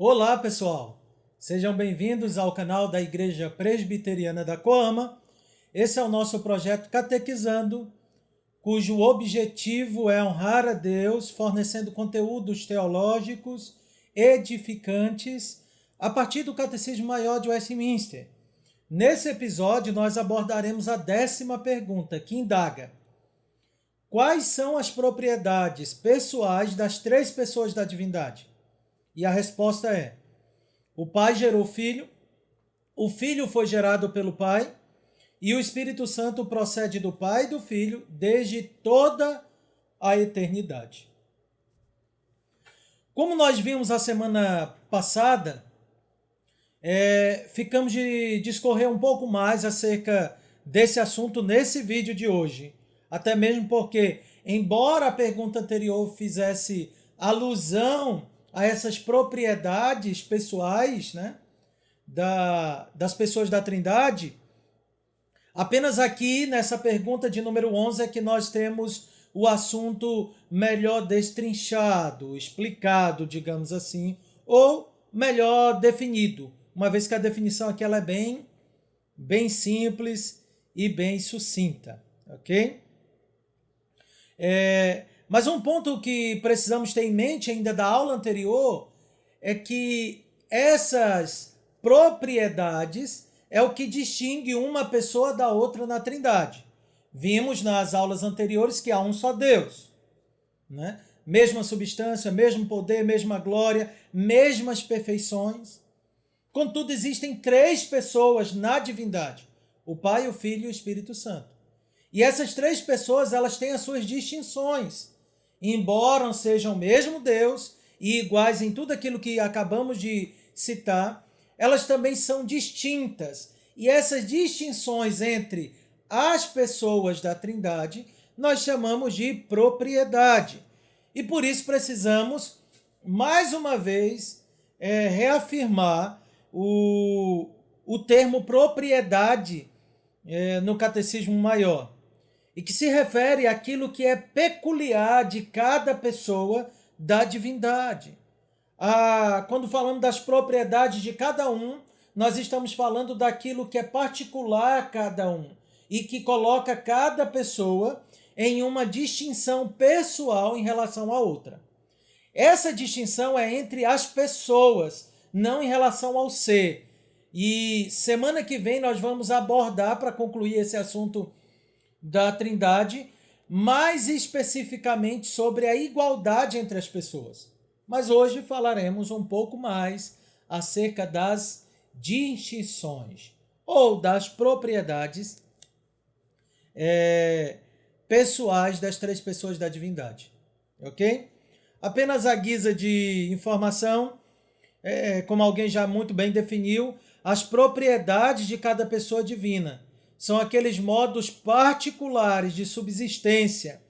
Olá, pessoal! Sejam bem-vindos ao canal da Igreja Presbiteriana da Coama. Esse é o nosso projeto Catequizando, cujo objetivo é honrar a Deus, fornecendo conteúdos teológicos edificantes a partir do Catecismo Maior de Westminster. Nesse episódio, nós abordaremos a 10ª pergunta, que indaga: quais são as propriedades pessoais das três pessoas da divindade? E a resposta é: o Pai gerou o Filho foi gerado pelo Pai, e o Espírito Santo procede do Pai e do Filho desde toda a eternidade. Como nós vimos a semana passada, ficamos de discorrer um pouco mais acerca desse assunto nesse vídeo de hoje. Até mesmo porque, embora a pergunta anterior fizesse alusão a essas propriedades pessoais, né, das pessoas da Trindade, apenas aqui nessa pergunta de número 11 é que nós temos o assunto melhor destrinchado, explicado, digamos assim, ou melhor definido, uma vez que a definição aqui ela é bem simples e bem sucinta, ok? Mas um ponto que precisamos ter em mente ainda da aula anterior é que essas propriedades é o que distingue uma pessoa da outra na Trindade. Vimos nas aulas anteriores que há um só Deus, né? Mesma substância, mesmo poder, mesma glória, mesmas perfeições. Contudo, existem três pessoas na divindade: o Pai, o Filho e o Espírito Santo. E essas três pessoas, elas têm as suas distinções. Embora sejam o mesmo Deus e iguais em tudo aquilo que acabamos de citar, elas também são distintas. E essas distinções entre as pessoas da Trindade, nós chamamos de propriedade. E por isso precisamos, mais uma vez, reafirmar o termo propriedade no Catecismo Maior, e que se refere àquilo que é peculiar de cada pessoa da divindade. Quando falamos das propriedades de cada um, nós estamos falando daquilo que é particular a cada um e que coloca cada pessoa em uma distinção pessoal em relação à outra. Essa distinção é entre as pessoas, não em relação ao ser. E semana que vem nós vamos abordar, para concluir esse assunto da Trindade, mais especificamente sobre a igualdade entre as pessoas. Mas hoje falaremos um pouco mais acerca das distinções ou das propriedades pessoais das três pessoas da divindade. Ok? Apenas à guisa de informação, como alguém já muito bem definiu, as propriedades de cada pessoa divina são aqueles modos particulares de subsistência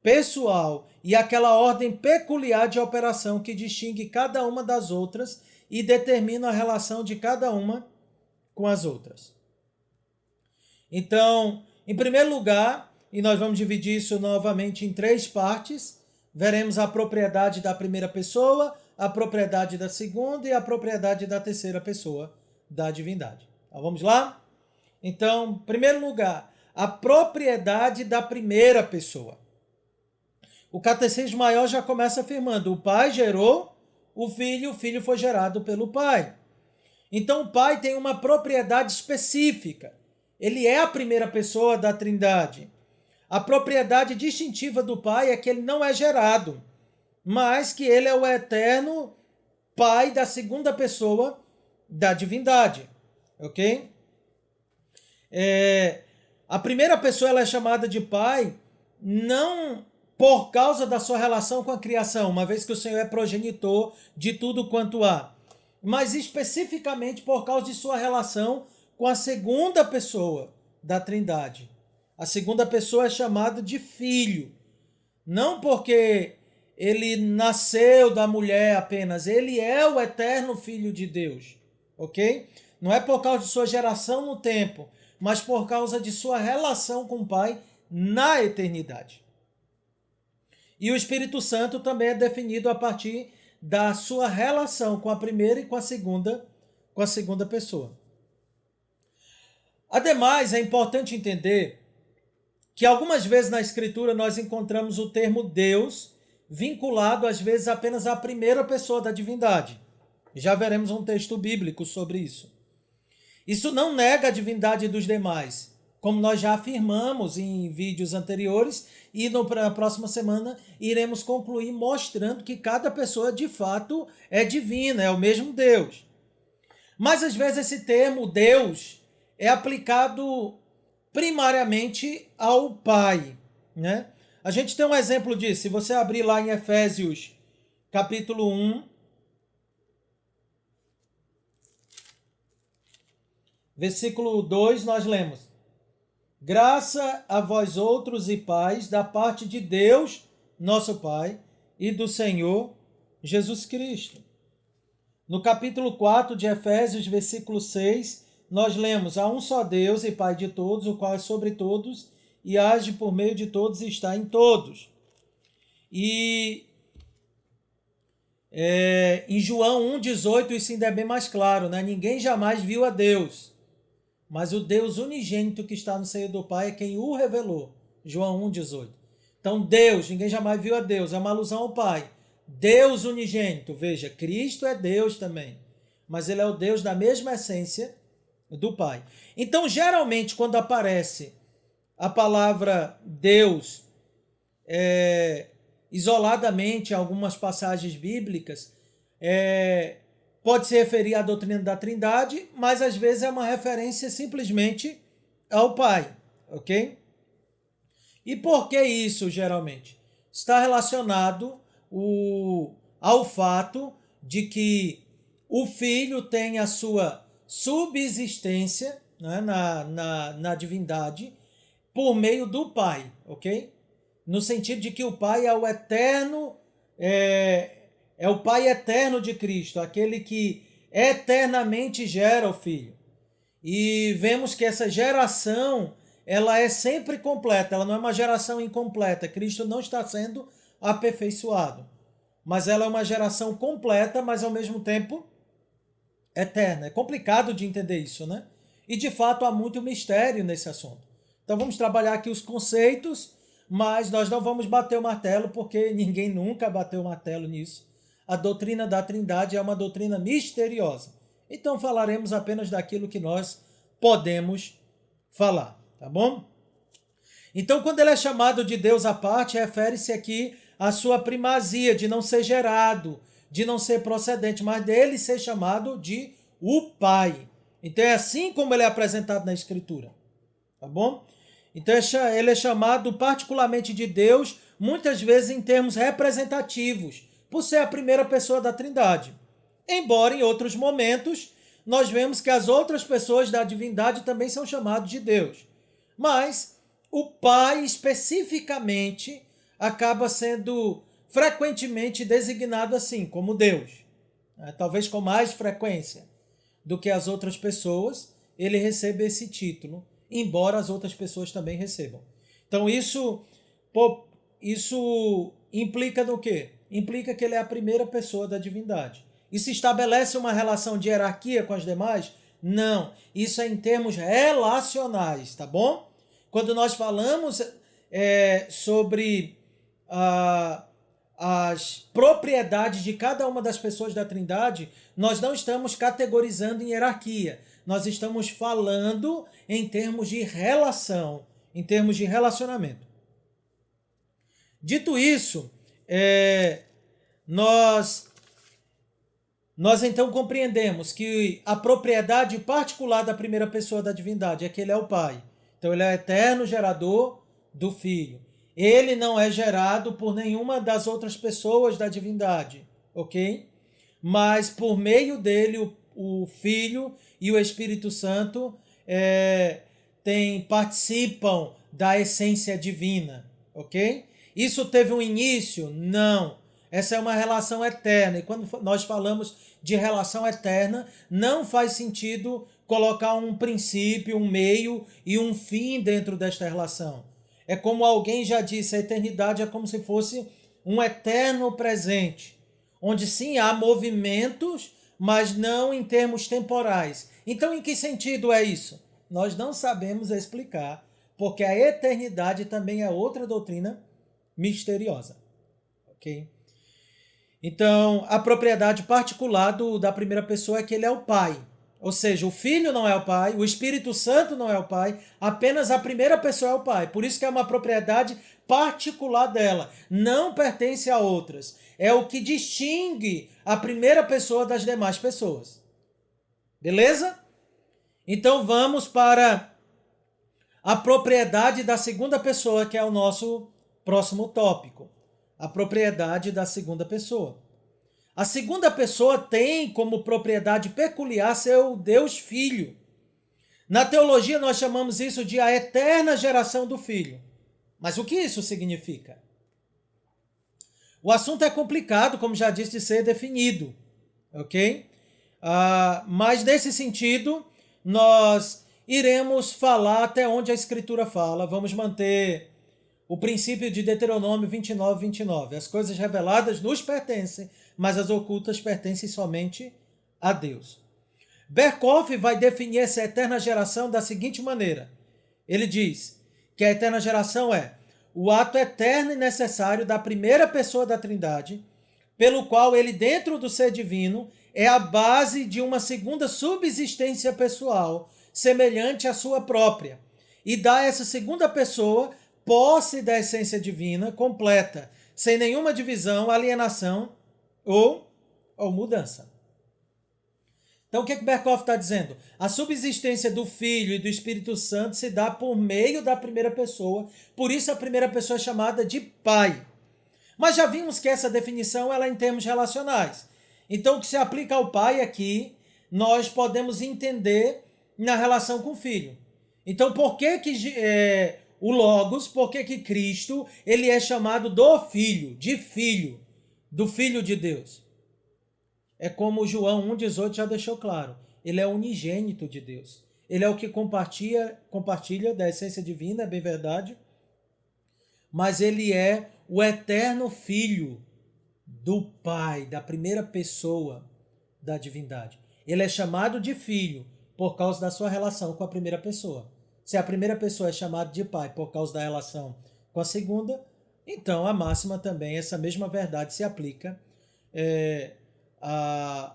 pessoal e aquela ordem peculiar de operação que distingue cada uma das outras e determina a relação de cada uma com as outras. Então, em primeiro lugar, e nós vamos dividir isso novamente em três partes, veremos a propriedade da primeira pessoa, a propriedade da segunda e a propriedade da terceira pessoa da divindade. Então, vamos lá? Então, em primeiro lugar, a propriedade da primeira pessoa. O Catecismo Maior já começa afirmando: o Pai gerou o Filho foi gerado pelo Pai. Então, o Pai tem uma propriedade específica. Ele é a primeira pessoa da Trindade. A propriedade distintiva do Pai é que ele não é gerado, mas que ele é o eterno Pai da segunda pessoa da divindade. Ok? A primeira pessoa ela é chamada de Pai não por causa da sua relação com a criação, uma vez que o Senhor é progenitor de tudo quanto há, mas especificamente por causa de sua relação com a segunda pessoa da Trindade. A segunda pessoa é chamada de Filho, não porque ele nasceu da mulher apenas, ele é o eterno Filho de Deus, ok? Não é por causa de sua geração no tempo, mas por causa de sua relação com o Pai na eternidade. E o Espírito Santo também é definido a partir da sua relação com a primeira e com a segunda pessoa. Ademais, é importante entender que algumas vezes na Escritura nós encontramos o termo Deus vinculado às vezes apenas à primeira pessoa da divindade. Já veremos um texto bíblico sobre isso. Isso não nega a divindade dos demais, como nós já afirmamos em vídeos anteriores, e na próxima semana iremos concluir mostrando que cada pessoa de fato é divina, é o mesmo Deus. Mas às vezes esse termo Deus é aplicado primariamente ao Pai, né? A gente tem um exemplo disso. Se você abrir lá em Efésios, capítulo 1, versículo 2, nós lemos: graça a vós outros e paz da parte de Deus, nosso Pai, e do Senhor Jesus Cristo. No capítulo 4 de Efésios, versículo 6, nós lemos: há um só Deus e Pai de todos, o qual é sobre todos e age por meio de todos e está em todos. E em João 1,18 isso ainda é bem mais claro, né? Ninguém jamais viu a Deus, mas o Deus unigênito que está no seio do Pai é quem o revelou. João 1,18. Então Deus, ninguém jamais viu a Deus, é uma alusão ao Pai. Deus unigênito, veja, Cristo é Deus também, mas ele é o Deus da mesma essência do Pai. Então, geralmente, quando aparece a palavra Deus isoladamente em algumas passagens bíblicas, pode se referir à doutrina da Trindade, mas às vezes é uma referência simplesmente ao Pai, ok? E por que isso, geralmente? Está relacionado ao fato de que o Filho tem a sua subsistência, né, na divindade por meio do Pai, ok? No sentido de que o Pai é o eterno, é o Pai eterno de Cristo, aquele que eternamente gera o Filho. E vemos que essa geração, ela é sempre completa, ela não é uma geração incompleta. Cristo não está sendo aperfeiçoado, mas ela é uma geração completa, mas ao mesmo tempo eterna. É complicado de entender isso, né? E de fato há muito mistério nesse assunto. Então vamos trabalhar aqui os conceitos, mas nós não vamos bater o martelo, porque ninguém nunca bateu o martelo nisso. A doutrina da Trindade é uma doutrina misteriosa. Então falaremos apenas daquilo que nós podemos falar, tá bom? Então, quando ele é chamado de Deus à parte, refere-se aqui à sua primazia, de não ser gerado, de não ser procedente, mas dele ser chamado de o Pai. Então é assim como ele é apresentado na Escritura, tá bom? Então ele é chamado particularmente de Deus, muitas vezes em termos representativos, por ser a primeira pessoa da Trindade. Embora em outros momentos nós vemos que as outras pessoas da divindade também são chamados de Deus. Mas o Pai especificamente acaba sendo frequentemente designado assim, como Deus. Talvez com mais frequência do que as outras pessoas, ele recebe esse título, embora as outras pessoas também recebam. Então isso implica no quê? Implica que ele é a primeira pessoa da divindade. Isso estabelece uma relação de hierarquia com as demais? Não. Isso é em termos relacionais, tá bom? Quando nós falamos sobre as propriedades de cada uma das pessoas da Trindade, nós não estamos categorizando em hierarquia. Nós estamos falando em termos de relação, em termos de relacionamento. Dito isso, nós então compreendemos que a propriedade particular da primeira pessoa da divindade é que ele é o Pai. Então ele é o eterno gerador do Filho. Ele não é gerado por nenhuma das outras pessoas da divindade, ok? Mas por meio dele, o Filho e o Espírito Santo participam da essência divina, ok? Isso teve um início? Não. Essa é uma relação eterna. E quando nós falamos de relação eterna, não faz sentido colocar um princípio, um meio e um fim dentro desta relação. É como alguém já disse, a eternidade é como se fosse um eterno presente, onde sim há movimentos, mas não em termos temporais. Então, em que sentido é isso? Nós não sabemos explicar, porque a eternidade também é outra doutrina misteriosa. Ok? Então, a propriedade particular da primeira pessoa é que ele é o Pai. Ou seja, o Filho não é o Pai, o Espírito Santo não é o Pai, apenas a primeira pessoa é o Pai. Por isso que é uma propriedade particular dela, não pertence a outras. É o que distingue a primeira pessoa das demais pessoas. Beleza? Então vamos para a propriedade da segunda pessoa, que é o nosso próximo tópico. A propriedade da segunda pessoa. A segunda pessoa tem como propriedade peculiar ser o Deus Filho. Na teologia nós chamamos isso de a eterna geração do Filho. Mas o que isso significa? O assunto é complicado, como já disse, de ser definido. Ok? Mas nesse sentido, nós iremos falar até onde a Escritura fala. Vamos manter o princípio de Deuteronômio 29, 29. As coisas reveladas nos pertencem, mas as ocultas pertencem somente a Deus. Berkhoff vai definir essa eterna geração da seguinte maneira. Ele diz que a eterna geração é o ato eterno e necessário da primeira pessoa da Trindade, pelo qual ele, dentro do ser divino, é a base de uma segunda subsistência pessoal, semelhante à sua própria, e dá a essa segunda pessoa posse da essência divina completa, sem nenhuma divisão, alienação ou mudança. Então o que Berkhoff está dizendo? A subsistência do Filho e do Espírito Santo se dá por meio da primeira pessoa, por isso a primeira pessoa é chamada de Pai. Mas já vimos que essa definição ela é em termos relacionais. Então o que se aplica ao Pai aqui, nós podemos entender na relação com o Filho. Então por que o Logos, por que Cristo ele é chamado do Filho, de Filho, do Filho de Deus? É como João 1,18 já deixou claro. Ele é unigênito de Deus. Ele é o que compartilha da essência divina, é bem verdade. Mas ele é o eterno Filho do Pai, da primeira pessoa da divindade. Ele é chamado de Filho por causa da sua relação com a primeira pessoa. Se a primeira pessoa é chamada de Pai por causa da relação com a segunda, então a máxima também, essa mesma verdade se aplica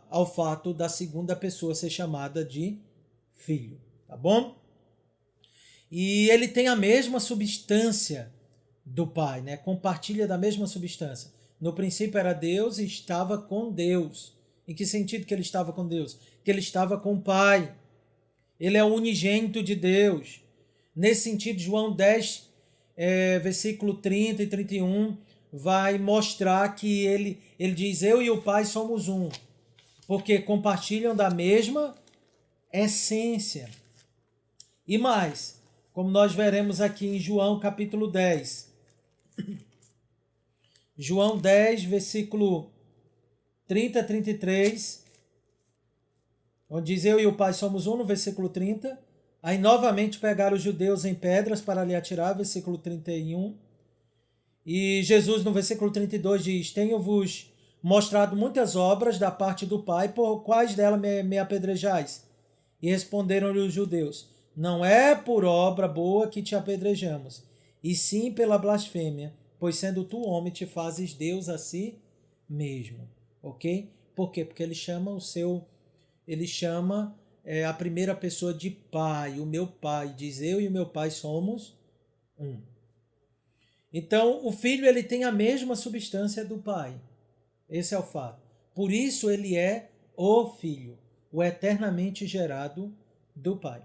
ao fato da segunda pessoa ser chamada de Filho, tá bom? E ele tem a mesma substância do Pai, né? Compartilha da mesma substância. No princípio era Deus e estava com Deus. Em que sentido que ele estava com Deus? Que ele estava com o Pai. Ele é o unigênito de Deus. Nesse sentido, João 10, versículo 30 e 31, vai mostrar que ele diz, eu e o Pai somos um, porque compartilham da mesma essência. E mais, como nós veremos aqui em João capítulo 10. João 10, versículo 30 a 33, onde diz, eu e o Pai somos um, no versículo 30. Aí novamente pegaram os judeus em pedras para lhe atirar, versículo 31. E Jesus, no versículo 32, diz, tenho-vos mostrado muitas obras da parte do Pai, por quais delas me apedrejais? E responderam-lhe os judeus, não é por obra boa que te apedrejamos, e sim pela blasfêmia, pois sendo tu homem, te fazes Deus a si mesmo. Ok? Por quê? Porque ele chama a primeira pessoa de Pai, o meu Pai, diz eu e o meu Pai somos um. Então, o Filho ele tem a mesma substância do Pai. Esse é o fato. Por isso ele é o Filho, o eternamente gerado do Pai.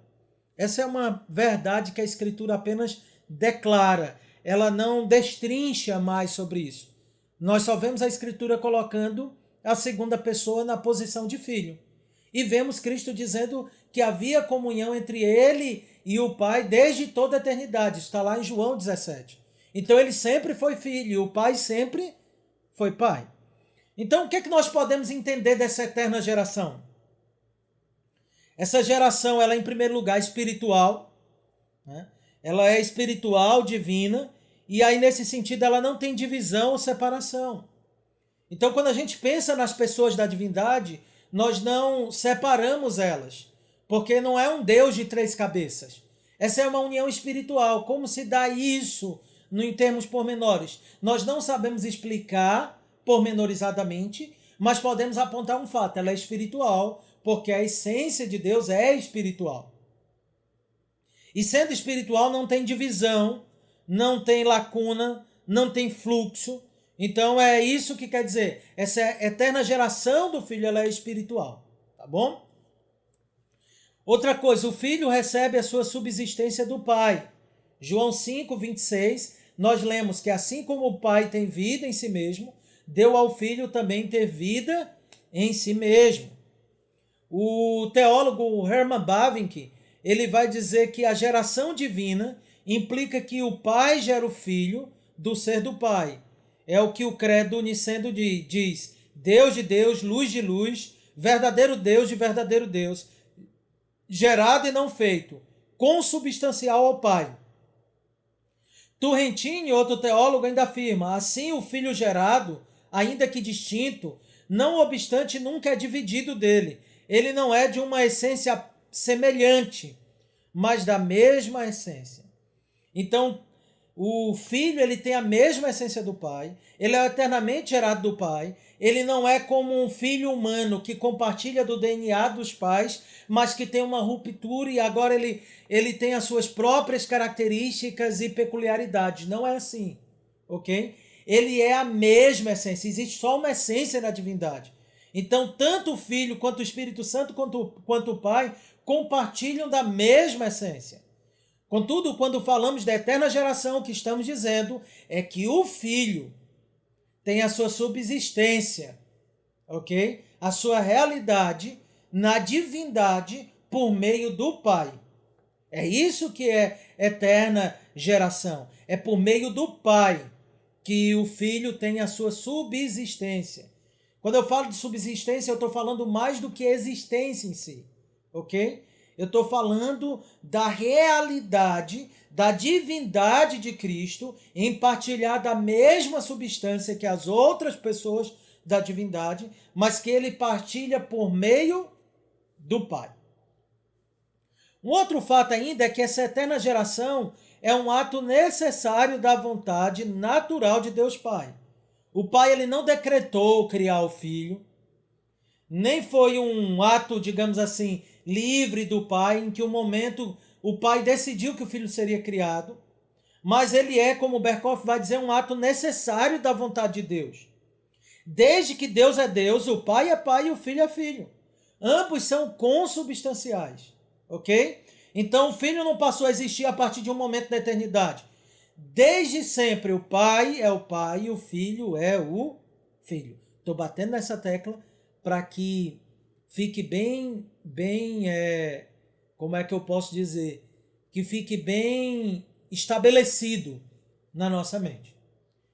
Essa é uma verdade que a Escritura apenas declara. Ela não destrincha mais sobre isso. Nós só vemos a Escritura colocando a segunda pessoa na posição de Filho. E vemos Cristo dizendo que havia comunhão entre ele e o Pai desde toda a eternidade. Isso está lá em João 17. Então ele sempre foi Filho e o Pai sempre foi Pai. Então o que é que nós podemos entender dessa eterna geração? Essa geração, ela é em primeiro lugar espiritual, né? Ela é espiritual, divina, e aí nesse sentido ela não tem divisão ou separação. Então, quando a gente pensa nas pessoas da divindade, nós não separamos elas, porque não é um Deus de três cabeças. Essa é uma união espiritual. Como se dá isso em termos pormenores? Nós não sabemos explicar pormenorizadamente, mas podemos apontar um fato: ela é espiritual, porque a essência de Deus é espiritual. E sendo espiritual, não tem divisão, não tem lacuna, não tem fluxo. Então é isso que quer dizer. Essa eterna geração do Filho, ela é espiritual. Tá bom? Outra coisa, o Filho recebe a sua subsistência do Pai. João 5, 26, nós lemos que assim como o Pai tem vida em si mesmo, deu ao Filho também ter vida em si mesmo. O teólogo Herman Bavinck, ele vai dizer que a geração divina implica que o Pai gera o Filho do ser do Pai. É o que o credo niceno diz: Deus de Deus, luz de luz, verdadeiro Deus de verdadeiro Deus, gerado e não feito, consubstancial ao Pai. Turrentini, outro teólogo, ainda afirma: assim o Filho gerado, ainda que distinto, não obstante nunca é dividido dele. Ele não é de uma essência semelhante, mas da mesma essência. Então, o Filho, ele tem a mesma essência do Pai, ele é eternamente gerado do Pai, ele não é como um filho humano que compartilha do DNA dos pais, mas que tem uma ruptura e agora ele tem as suas próprias características e peculiaridades. Não é assim, ok? Ele é a mesma essência, existe só uma essência na divindade. Então, tanto o Filho, quanto o Espírito Santo, quanto o Pai, compartilham da mesma essência. Contudo, quando falamos da eterna geração, o que estamos dizendo é que o Filho tem a sua subsistência, ok? A sua realidade na divindade por meio do Pai. É isso que é eterna geração. É por meio do Pai que o Filho tem a sua subsistência. Quando eu falo de subsistência, eu estou falando mais do que existência em si, ok? Eu estou falando da realidade, da divindade de Cristo em partilhar da mesma substância que as outras pessoas da divindade, mas que ele partilha por meio do Pai. Um outro fato ainda é que essa eterna geração é um ato necessário da vontade natural de Deus Pai. O Pai, ele não decretou criar o Filho, nem foi um ato, digamos assim, livre do Pai, em que um momento o Pai decidiu que o Filho seria criado, mas ele é, como Berkhoff vai dizer, um ato necessário da vontade de Deus. Desde que Deus é Deus, o Pai é Pai e o Filho é Filho. Ambos são consubstanciais, ok? Então o Filho não passou a existir a partir de um momento da eternidade. Desde sempre o Pai é o Pai e o Filho é o Filho. Estou batendo nessa tecla para que fique bem, como é que eu posso dizer? Que fique bem estabelecido na nossa mente.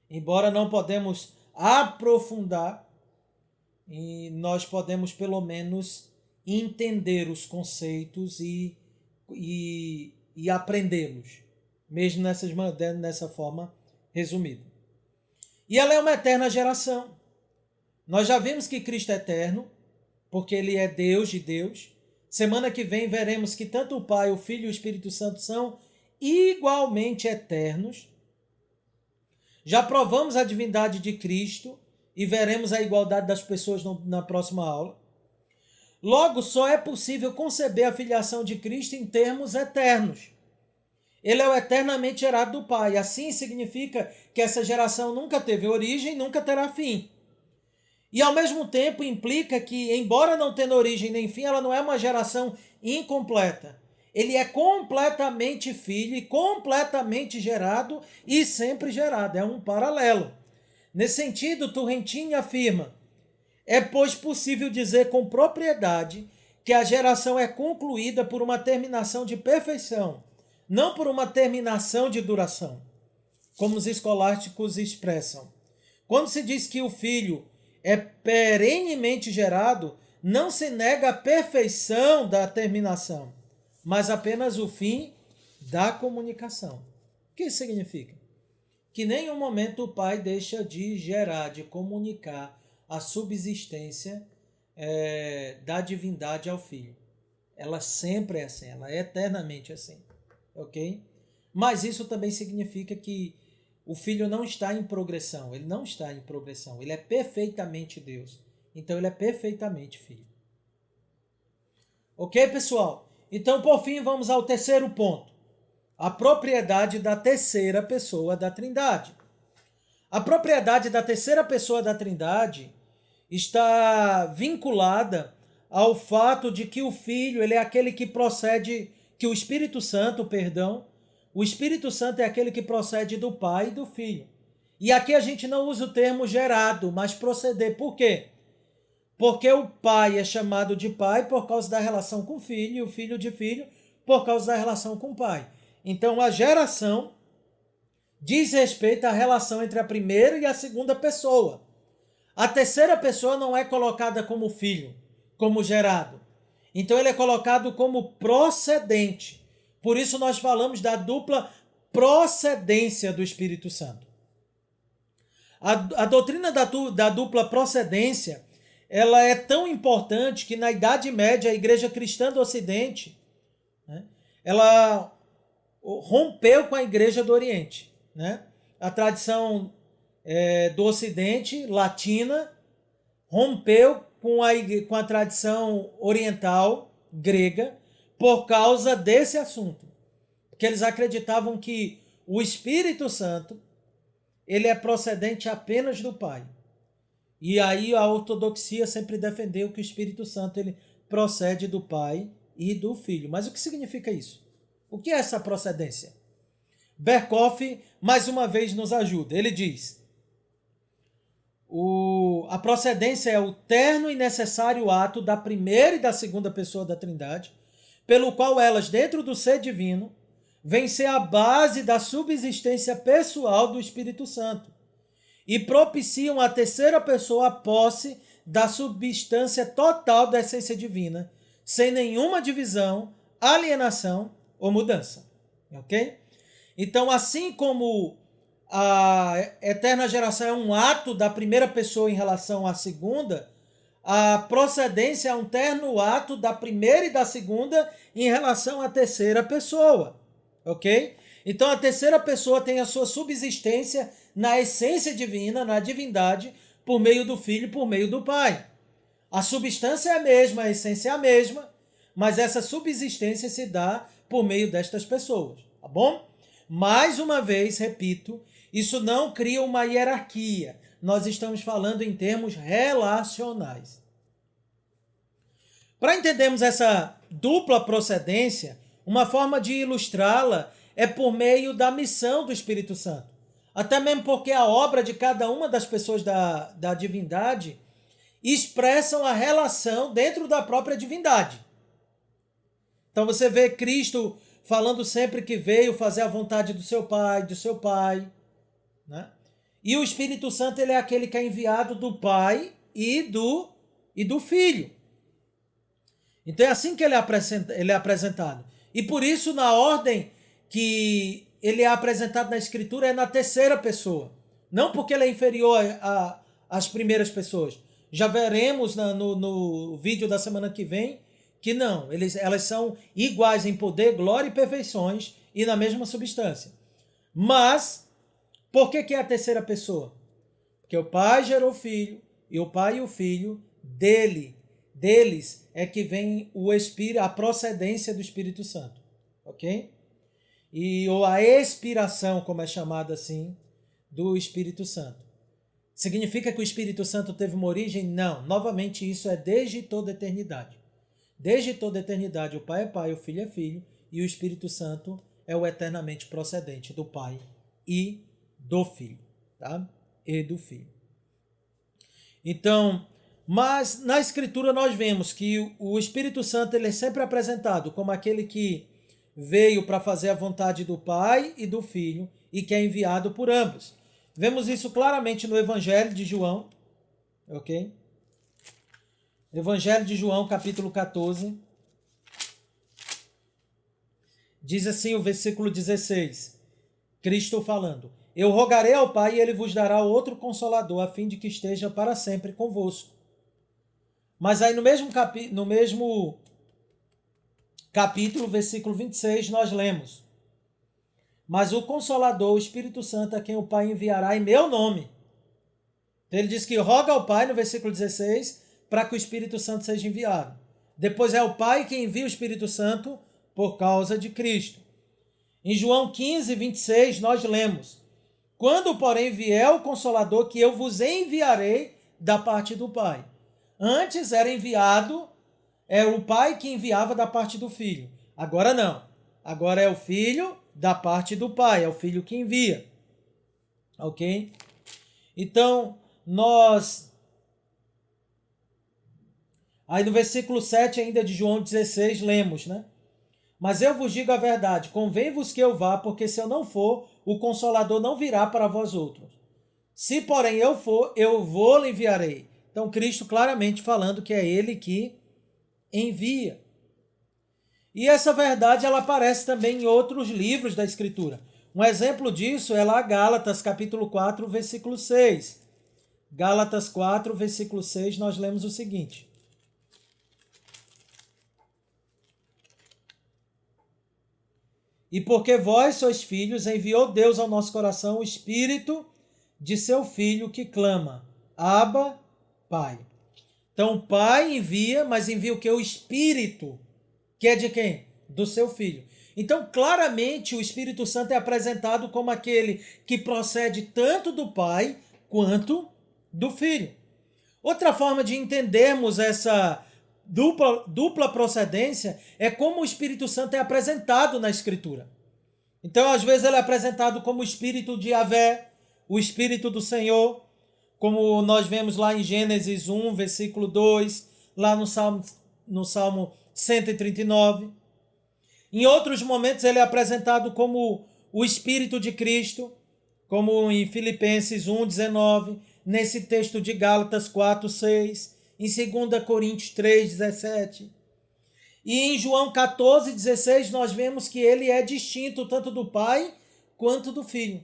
Embora não podemos aprofundar, e nós podemos pelo menos entender os conceitos e aprendê-los, mesmo nessa forma resumida. E ela é uma eterna geração. Nós já vimos que Cristo é eterno, porque ele é Deus de Deus. Semana que vem veremos que tanto o Pai, o Filho e o Espírito Santo são igualmente eternos. Já provamos a divindade de Cristo e veremos a igualdade das pessoas na próxima aula. Logo, só é possível conceber a filiação de Cristo em termos eternos. Ele é o eternamente gerado do Pai. Assim significa que essa geração nunca teve origem e nunca terá fim. E ao mesmo tempo implica que, embora não tendo origem nem fim, ela não é uma geração incompleta. Ele é completamente filho e completamente gerado e sempre gerado. É um paralelo. Nesse sentido, Turrentini afirma: é, pois, possível dizer com propriedade que a geração é concluída por uma terminação de perfeição, não por uma terminação de duração, como os escolásticos expressam. Quando se diz que o filho é perenemente gerado, não se nega a perfeição da terminação, mas apenas o fim da comunicação. O que isso significa? Que em nenhum momento o Pai deixa de gerar, de comunicar a subsistência da divindade ao Filho. Ela sempre é assim, ela é eternamente assim, ok? Mas isso também significa que o Filho não está em progressão, ele não está em progressão, ele é perfeitamente Deus, então ele é perfeitamente Filho. Ok, pessoal? Então, por fim, vamos ao terceiro ponto, a propriedade da terceira pessoa da Trindade. A propriedade da terceira pessoa da Trindade está vinculada ao fato de que o Filho, ele é aquele que procede, que o Espírito Santo, o Espírito Santo é aquele que procede do Pai e do Filho. E aqui a gente não usa o termo gerado, mas proceder. Por quê? Porque o Pai é chamado de Pai por causa da relação com o Filho, e o Filho de Filho por causa da relação com o Pai. Então a geração diz respeito à relação entre a primeira e a segunda pessoa. A terceira pessoa não é colocada como filho, como gerado. Então ele é colocado como procedente. Por isso nós falamos da dupla procedência do Espírito Santo. A doutrina da dupla procedência, ela é tão importante que na Idade Média a Igreja Cristã do Ocidente, né, ela rompeu com a Igreja do Oriente. Né? A tradição do Ocidente, latina, rompeu com a tradição oriental, grega, por causa desse assunto. Porque eles acreditavam que o Espírito Santo, ele é procedente apenas do Pai. E aí a ortodoxia sempre defendeu que o Espírito Santo ele procede do Pai e do Filho. Mas o que significa isso? O que é essa procedência? Berkoff, mais uma vez, nos ajuda. Ele diz: a procedência é o terno e necessário ato da primeira e da segunda pessoa da Trindade, pelo qual elas, dentro do ser divino, vêm ser a base da subsistência pessoal do Espírito Santo e propiciam a terceira pessoa a posse da substância total da essência divina, sem nenhuma divisão, alienação ou mudança. Ok? Então, assim como a eterna geração é um ato da primeira pessoa em relação à segunda, a procedência é um terno ato da primeira e da segunda em relação à terceira pessoa. Ok? Então, a terceira pessoa tem a sua subsistência na essência divina, na divindade, por meio do Filho e por meio do Pai. A substância é a mesma, a essência é a mesma, mas essa subsistência se dá por meio destas pessoas. Tá bom? Mais uma vez, repito, isso não cria uma hierarquia. Nós estamos falando em termos relacionais. Para entendermos essa dupla procedência, uma forma de ilustrá-la é por meio da missão do Espírito Santo. Até mesmo porque a obra de cada uma das pessoas da divindade expressam a relação dentro da própria divindade. Então você vê Cristo falando sempre que veio fazer a vontade do seu Pai, né? E o Espírito Santo ele é aquele que é enviado do Pai e do Filho. Então é assim que ele é apresentado. E por isso, na ordem que ele é apresentado na Escritura, é na terceira pessoa. Não porque ele é inferior às primeiras pessoas. Já veremos no vídeo da semana que vem que não, elas são iguais em poder, glória e perfeições e na mesma substância. Mas, por que é a terceira pessoa? Porque o Pai gerou o Filho, e o Pai e o Filho, deles é que vem o Espírito, a procedência do Espírito Santo. Ok? Ou a expiração, como é chamada assim, do Espírito Santo. Significa que o Espírito Santo teve uma origem? Não. Novamente, isso é desde toda a eternidade. Desde toda a eternidade, o Pai é Pai, o Filho é Filho, e o Espírito Santo é o eternamente procedente do Pai e do Filho. Tá? E do Filho. Então, mas na Escritura nós vemos que o Espírito Santo ele é sempre apresentado como aquele que veio para fazer a vontade do Pai e do Filho e que é enviado por ambos. Vemos isso claramente no Evangelho de João, ok? Evangelho de João, capítulo 14. Diz assim o versículo 16, Cristo falando: Eu rogarei ao Pai e ele vos dará outro consolador, a fim de que esteja para sempre convosco. Mas aí no mesmo capítulo, versículo 26, nós lemos: mas o Consolador, o Espírito Santo, a quem o Pai enviará em meu nome. Então ele diz que roga ao Pai, no versículo 16, para que o Espírito Santo seja enviado. Depois é o Pai que envia o Espírito Santo por causa de Cristo. Em João 15, 26, nós lemos: quando, porém, vier o Consolador, que eu vos enviarei da parte do Pai. Antes era enviado, é o Pai que enviava da parte do Filho. Agora não. Agora é o Filho da parte do Pai, é o Filho que envia. Ok? Então, aí no versículo 7 ainda de João 16, lemos, né? Mas eu vos digo a verdade, convém-vos que eu vá, porque se eu não for, o Consolador não virá para vós outros. Se, porém, eu for, eu vou-lhe enviarei. Então, Cristo claramente falando que é Ele que envia. E essa verdade, ela aparece também em outros livros da Escritura. Um exemplo disso é lá Gálatas, capítulo 4, versículo 6. Gálatas 4, versículo 6, nós lemos o seguinte: e porque vós sois filhos, enviou Deus ao nosso coração o Espírito de seu Filho que clama: Abba, Pai. Então o Pai envia, mas envia o que? O Espírito, que é de quem? Do seu Filho. Então, claramente, o Espírito Santo é apresentado como aquele que procede tanto do Pai quanto do Filho. Outra forma de entendermos essa dupla procedência é como o Espírito Santo é apresentado na Escritura. Então, às vezes, ele é apresentado como o Espírito de Yahvé, o Espírito do Senhor, como nós vemos lá em Gênesis 1, versículo 2, lá no Salmo 139. Em outros momentos, ele é apresentado como o Espírito de Cristo, como em Filipenses 1, 19, nesse texto de Gálatas 4, 6, em 2 Coríntios 3, 17. E em João 14, 16, nós vemos que ele é distinto tanto do Pai quanto do Filho.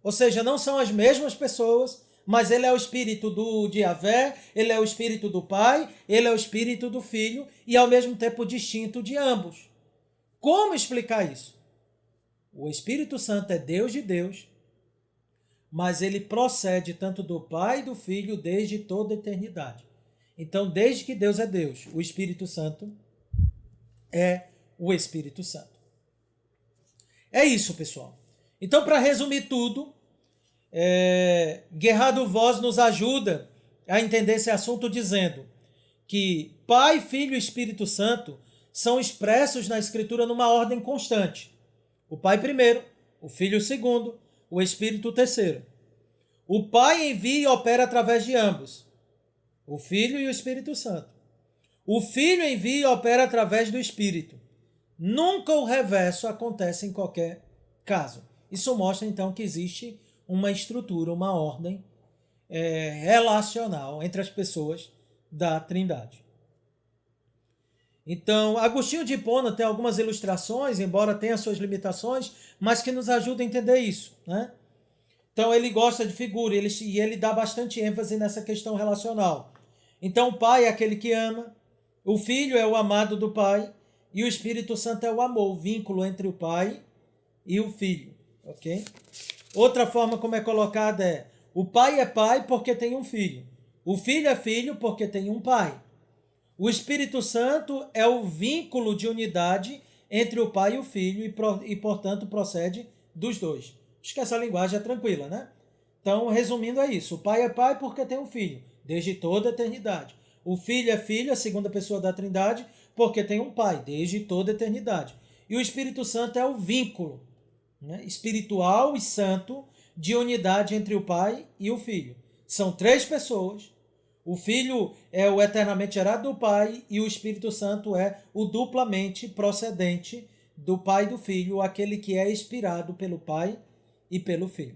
Ou seja, não são as mesmas pessoas, mas ele é o Espírito de Yahvé, ele é o Espírito do Pai, ele é o Espírito do Filho e ao mesmo tempo distinto de ambos. Como explicar isso? O Espírito Santo é Deus de Deus, mas ele procede tanto do Pai e do Filho desde toda a eternidade. Então, desde que Deus é Deus, o Espírito Santo é o Espírito Santo. É isso, pessoal. Então, para resumir tudo, Gerardo Voz nos ajuda a entender esse assunto dizendo que Pai, Filho e Espírito Santo são expressos na Escritura numa ordem constante. O Pai primeiro, o Filho segundo, o Espírito terceiro. O Pai envia e opera através de ambos, o Filho e o Espírito Santo. O Filho envia e opera através do Espírito. Nunca o reverso acontece em qualquer caso. Isso mostra, então, que existe uma estrutura, uma ordem relacional entre as pessoas da Trindade. Então, Agostinho de Hipona tem algumas ilustrações, embora tenha suas limitações, mas que nos ajudam a entender isso, né? Então, ele gosta de figura e ele dá bastante ênfase nessa questão relacional. Então, o Pai é aquele que ama, o Filho é o amado do Pai e o Espírito Santo é o amor, o vínculo entre o Pai e o Filho, ok? Outra forma como é colocada é: o Pai é Pai porque tem um Filho, o Filho é Filho porque tem um Pai. O Espírito Santo é o vínculo de unidade entre o Pai e o Filho e portanto, procede dos dois. Acho que essa linguagem é tranquila, né? Então, resumindo, é isso. O Pai é Pai porque tem um Filho, desde toda a eternidade. O Filho é Filho, a segunda pessoa da Trindade, porque tem um Pai, desde toda a eternidade. E o Espírito Santo é o vínculo, né, espiritual e santo de unidade entre o Pai e o Filho. São três pessoas. O Filho é o eternamente gerado do Pai e o Espírito Santo é o duplamente procedente do Pai e do Filho, aquele que é inspirado pelo Pai e pelo Filho.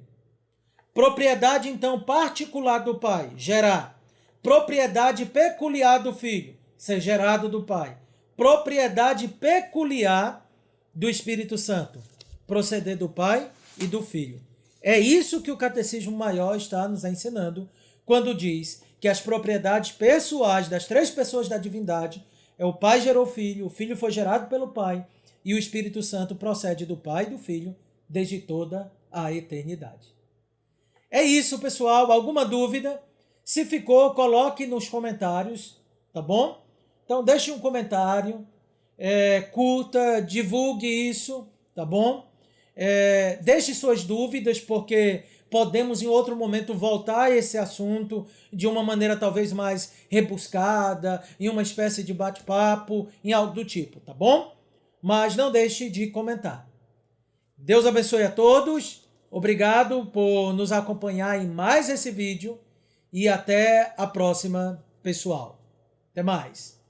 Propriedade, então, particular do Pai, gerar. Propriedade peculiar do Filho, ser gerado do Pai. Propriedade peculiar do Espírito Santo, proceder do Pai e do Filho. É isso que o Catecismo Maior está nos ensinando quando diz que as propriedades pessoais das três pessoas da divindade é o Pai gerou o Filho foi gerado pelo Pai e o Espírito Santo procede do Pai e do Filho desde toda a eternidade. É isso, pessoal. Alguma dúvida? Se ficou, coloque nos comentários, tá bom? Então deixe um comentário, curta, divulgue isso, tá bom? Deixe suas dúvidas, porque podemos em outro momento voltar a esse assunto de uma maneira talvez mais rebuscada, em uma espécie de bate-papo, em algo do tipo, tá bom? Mas não deixe de comentar. Deus abençoe a todos, obrigado por nos acompanhar em mais esse vídeo e até a próxima, pessoal. Até mais.